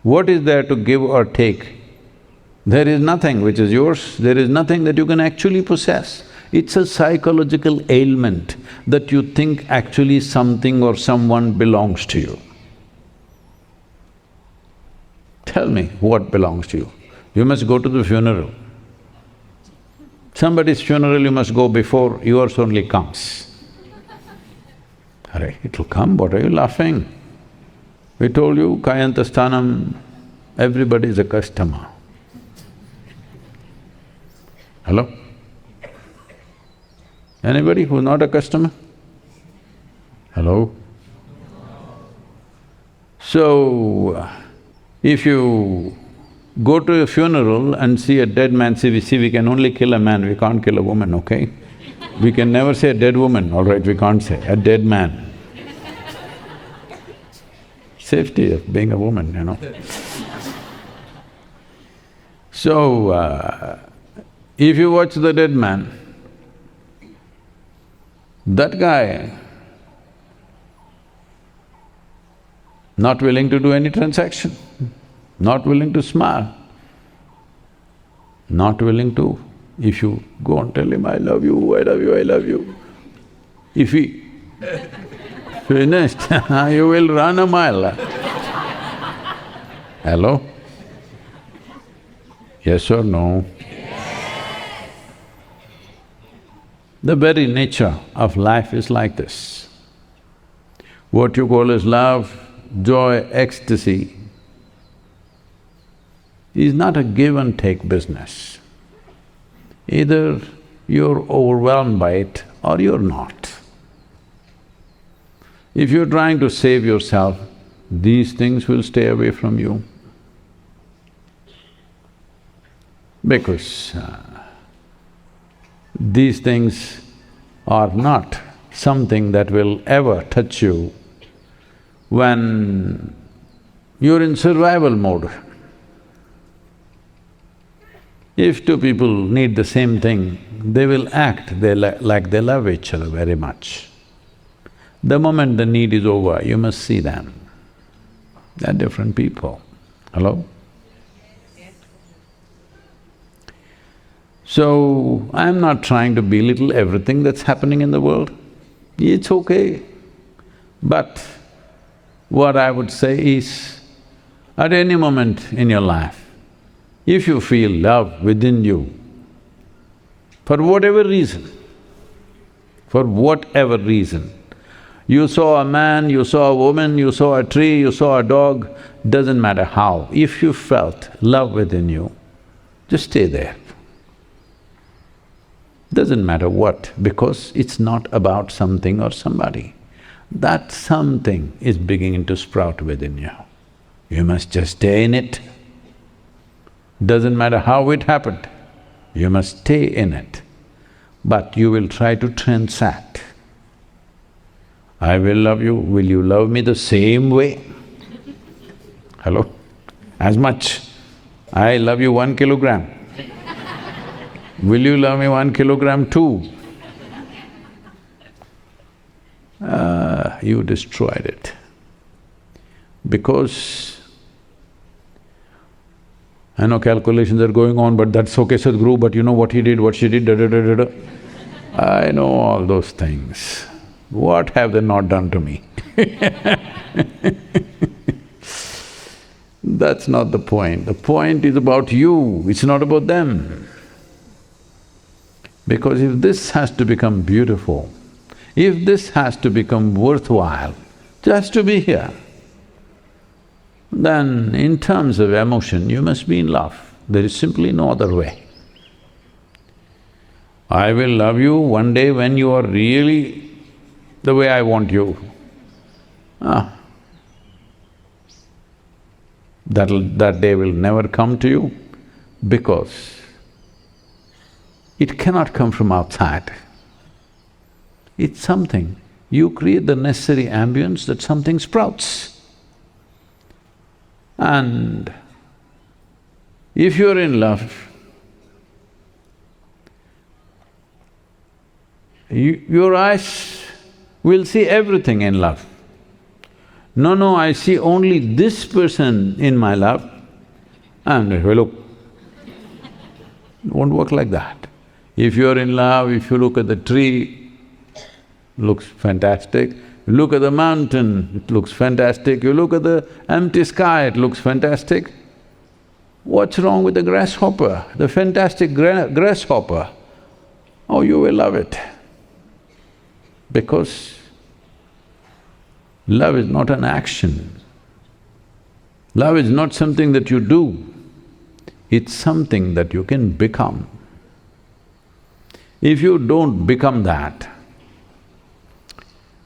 What is there to give or take? There is nothing which is yours, there is nothing that you can actually possess. It's a psychological ailment that you think actually something or someone belongs to you. Tell me what belongs to you. You must go to the funeral. Somebody's funeral you must go before, yours only comes. Arey, it'll come, what are you laughing? We told you, kayanta sthanam, everybody is a customer. Hello? Anybody who's not a customer? Hello? So, if you go to a funeral and see a dead man, see, we can only kill a man, we can't kill a woman, okay? We can never say a dead woman, all right, we can't say, a dead man. Safety of being a woman, you know. So, if you watch the dead man, that guy not willing to do any transaction, not willing to smile, not willing to… If you go and tell him, I love you, I love you, I love you, if he finished, you will run a mile. Hello? Yes or no? The very nature of life is like this. What you call as love, joy, ecstasy is not a give and take business. Either you're overwhelmed by it or you're not. If you're trying to save yourself, these things will stay away from you. Because these things are not something that will ever touch you when you're in survival mode. If two people need the same thing, they will act like they love each other very much. The moment the need is over, you must see them. They're different people. Hello? So, I'm not trying to belittle everything that's happening in the world. It's okay. But what I would say is, at any moment in your life, if you feel love within you, for whatever reason, you saw a man, you saw a woman, you saw a tree, you saw a dog, doesn't matter how, if you felt love within you, just stay there. Doesn't matter what, because it's not about something or somebody. That something is beginning to sprout within you. You must just stay in it. Doesn't matter how it happened, you must stay in it. But you will try to transact. I will love you, will you love me the same way? Hello? As much. I love you 1 kilogram. Will you love me 1 kilogram too? You destroyed it. Because I know calculations are going on, but that's okay, Sadhguru, but you know what he did, what she did, da-da-da-da-da. I know all those things. What have they not done to me? That's not the point. The point is about you, it's not about them. Because if this has to become beautiful, if this has to become worthwhile, just to be here, then in terms of emotion, you must be in love. There is simply no other way. I will love you one day when you are really the way I want you. That day will never come to you because it cannot come from outside. It's something, you create the necessary ambience that something sprouts. And if you're in love, your eyes will see everything in love. No, no, I see only this person in my love, and if I look, it won't work like that. If you're in love, if you look at the tree, looks fantastic. You look at the mountain, it looks fantastic. You look at the empty sky, it looks fantastic. What's wrong with the grasshopper, the fantastic grasshopper? Oh, you will love it. Because love is not an action. Love is not something that you do, it's something that you can become. If you don't become that,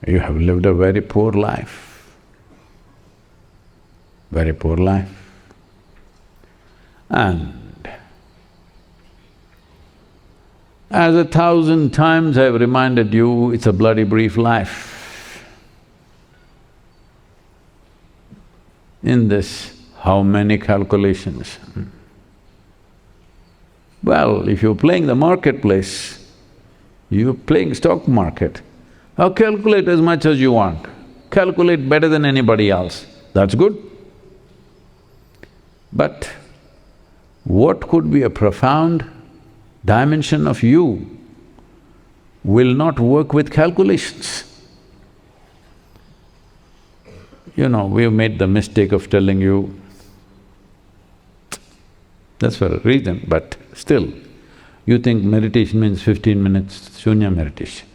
you have lived a very poor life, very poor life. And as 1,000 times I've reminded you, it's a bloody brief life. In this, how many calculations? Well, if you're playing the marketplace, you're playing stock market, calculate as much as you want, calculate better than anybody else, that's good. But what could be a profound dimension of you will not work with calculations. You know, we've made the mistake of telling you, that's for a reason, but still, you think meditation means 15 minutes shunya meditation.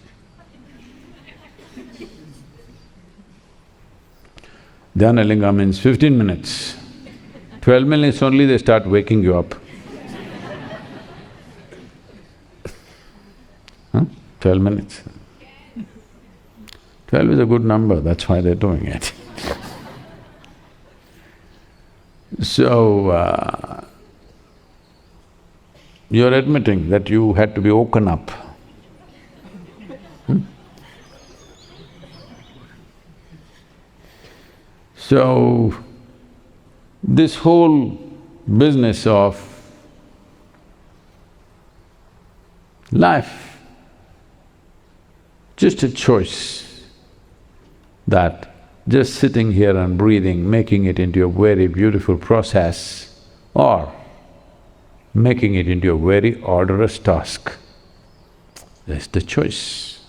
Dhyanalinga means 15 minutes. 12 minutes only they start waking you up. 12 minutes. 12 is a good number, that's why they're doing it. So, you're admitting that you had to be woken up. So, this whole business of life, just a choice that just sitting here and breathing, making it into a very beautiful process or making it into a very arduous task. That's the choice.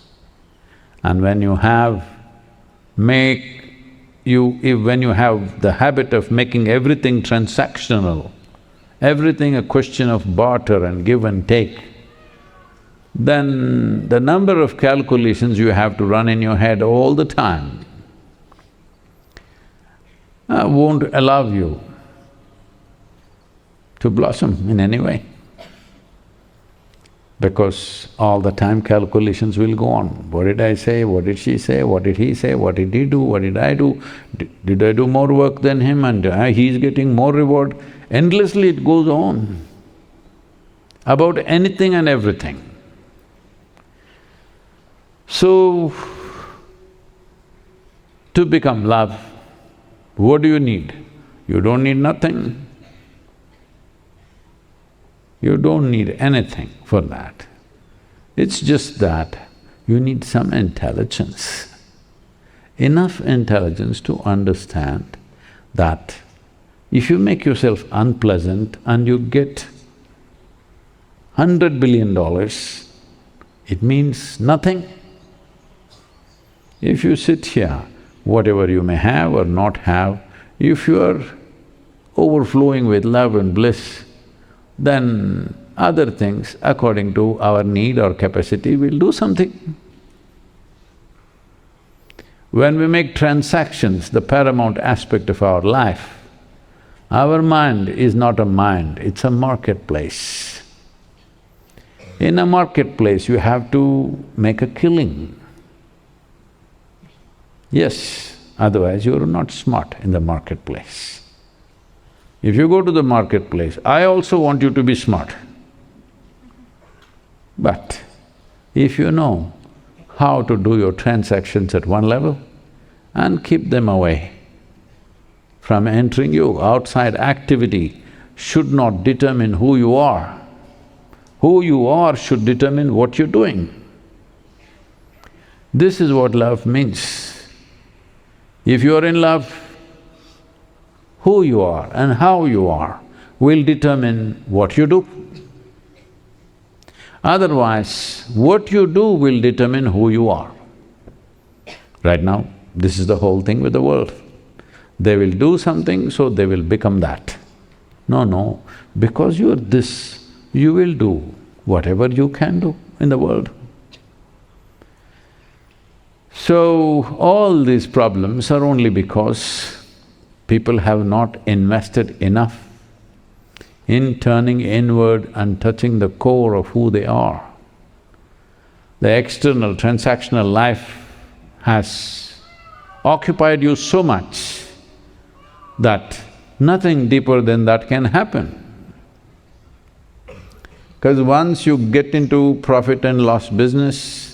And when you have… when you have the habit of making everything transactional, everything a question of barter and give and take, then the number of calculations you have to run in your head all the time won't allow you to blossom in any way. Because all the time calculations will go on. What did I say? What did she say? What did he say? What did he do? What did I do? Did I do more work than him and he's getting more reward? Endlessly it goes on about anything and everything. So, to become love, what do you need? You don't need nothing. You don't need anything for that. It's just that you need some intelligence, enough intelligence to understand that if you make yourself unpleasant and you get $100 billion, it means nothing. If you sit here, whatever you may have or not have, if you are overflowing with love and bliss, then other things, according to our need or capacity, will do something. When we make transactions the paramount aspect of our life, our mind is not a mind, it's a marketplace. In a marketplace, you have to make a killing. Yes, otherwise you're not smart in the marketplace. If you go to the marketplace, I also want you to be smart. But if you know how to do your transactions at one level and keep them away from entering you, outside activity should not determine who you are. Who you are should determine what you're doing. This is what love means. If you are in love, who you are and how you are will determine what you do. Otherwise, what you do will determine who you are. Right now, this is the whole thing with the world. They will do something, so they will become that. No, because you're this, you will do whatever you can do in the world. So, all these problems are only because people have not invested enough in turning inward and touching the core of who they are. The external transactional life has occupied you so much that nothing deeper than that can happen. Because once you get into profit and loss business,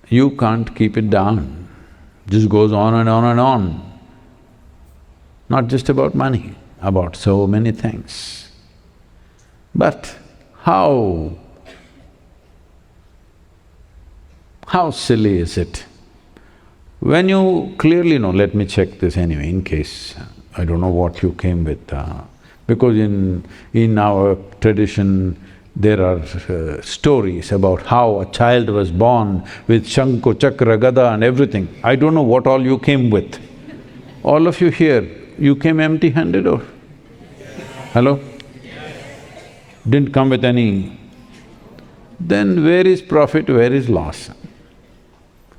you can't keep it down. Just goes on and on and on. Not just about money, about so many things. But how silly is it? When you clearly know, let me check this anyway in case, I don't know what you came with, because in our tradition, there are stories about how a child was born with Shanku, Chakra, Gada and everything. I don't know what all you came with. All of you here, you came empty-handed or… Hello? Didn't come with any… Then where is profit, where is loss?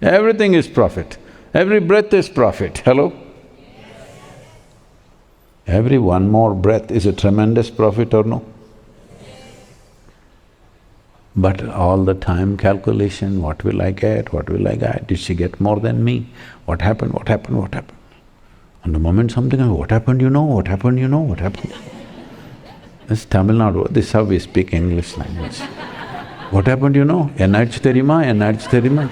Everything is profit. Every breath is profit, hello? Every one more breath is a tremendous profit or no? But all the time calculation, what will I get, what will I get, did she get more than me? What happened, what happened, what happened? And the moment something, what happened, you know, what happened, you know, what happened? This is Tamil Nadu, this is how we speak English language. What happened, you know? Ennachu theriyuma, ennachu theriyuma.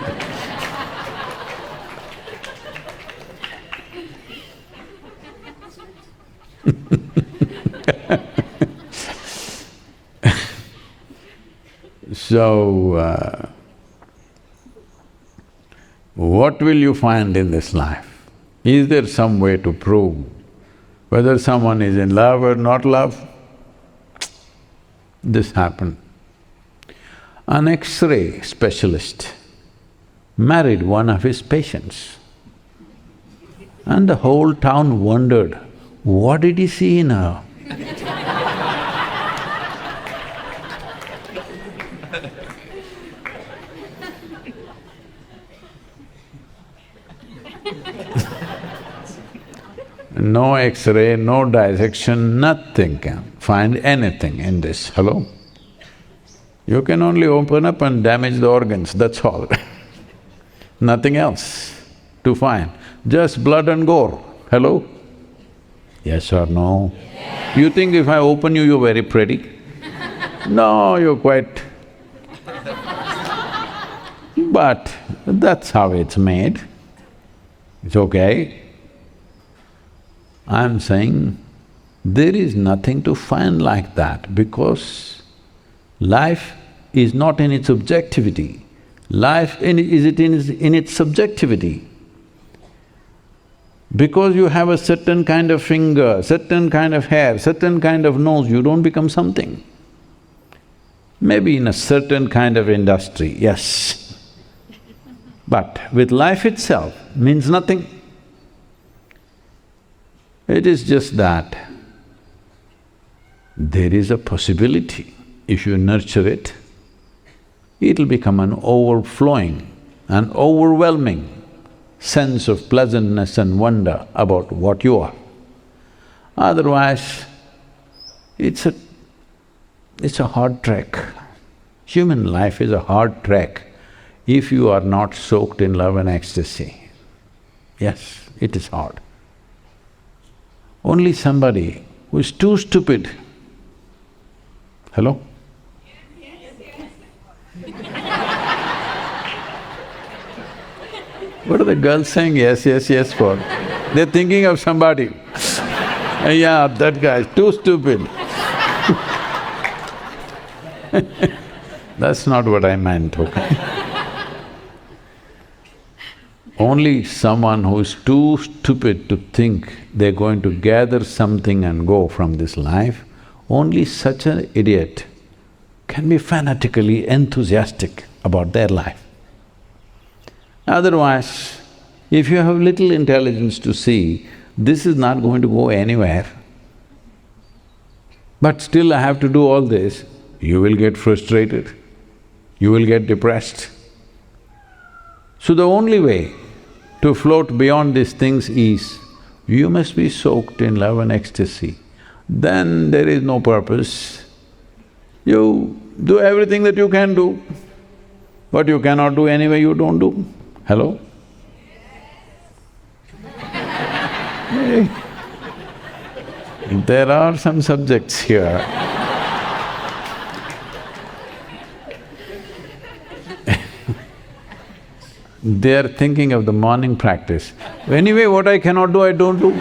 So, what will you find in this life? Is there some way to prove whether someone is in love or not love? This happened. An X-ray specialist married one of his patients, and the whole town wondered, what did he see in her? No X-ray, no dissection, nothing can find anything in this, hello? You can only open up and damage the organs, that's all. Nothing else to find, just blood and gore, hello? Yes or no? Yes. You think if I open you, you're very pretty? No, you're quite… But that's how it's made. It's okay. I'm saying there is nothing to find like that because life is not in its objectivity. Life is it in its subjectivity. Because you have a certain kind of finger, certain kind of hair, certain kind of nose, you don't become something. Maybe in a certain kind of industry, yes. But with life itself means nothing. It is just that there is a possibility, if you nurture it, it'll become an overflowing, an overwhelming sense of pleasantness and wonder about what you are. Otherwise, it's a hard trek. Human life is a hard trek if you are not soaked in love and ecstasy. Yes, it is hard. Only somebody who is too stupid… Hello? What are the girls saying yes, yes, yes for? They're thinking of somebody. Yeah, that guy is too stupid. That's not what I meant, okay? Only someone who is too stupid to think they're going to gather something and go from this life, only such an idiot can be fanatically enthusiastic about their life. Otherwise, if you have little intelligence to see, this is not going to go anywhere, but still I have to do all this, you will get frustrated, you will get depressed. So the only way to float beyond these things is, you must be soaked in love and ecstasy. Then there is no purpose. You do everything that you can do. What you cannot do anyway, you don't do. Hello? Hey. There are some subjects here. They are thinking of the morning practice. Anyway, what I cannot do, I don't do.